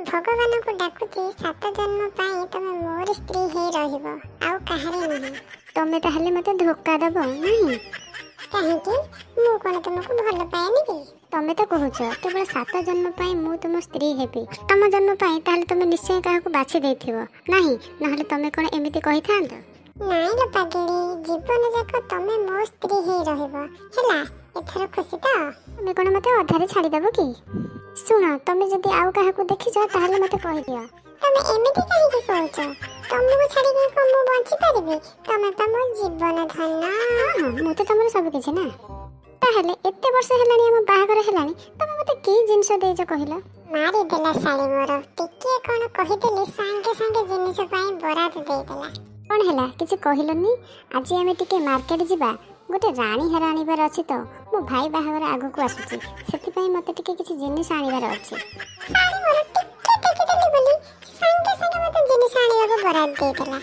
भगवान को डाकुची 7 जन्म पाई तमे मोर स्त्री हे रहिबो आउ काहरी नहीं। तमे ताहले मते धोखा दबो नहीं? काहेकि मु कोन तुमको भल पाएनी कि? तमे तो कहूछ केवल 7 जन्म पाई मु तुम स्त्री हेबी, 8म जन्म पाई ताहले तमे निश्चय काहाको बाछि देथिबो नाही? नहले तमे कोन एमिति कहि थांत? नाई लो पागली, जीवन जाक तमे मो स्त्री हे रहिबो हैला। एथर खुशी तो? तमे कोन मते अधारे छाडी देबो कि? सुन, तमे जदी आउ काहाको देखिछ ताहले मते कहि दियो। तमे एमिति काहे कि कहूछ? तमको छाडी के को मु बंची परिबी? तमे त मो जीवन धन। हां मु तो तमर सब किछ ना। ताहले एते वर्ष हेलानी हम बाहागर हेलानी, तमे मते की जिंस देइछ कहिला? मारी देला साली मोर, टिके कोन कहि देली संगे संगे जिनिस पई बरात दे देला। कोन हेला किछ कहिलनी? आज आमे टिके मार्केट जिबा, गोटे रानी हेरा आनिबार अछि तो मो भाई बाहागर आगु को आसुची, सेति पई मते टिके किछ जिनिस आनिबार अछि। साली मोर टिके टिके देली बोली संगे संगे मते जिनिस आनिबा को बरात दे देला।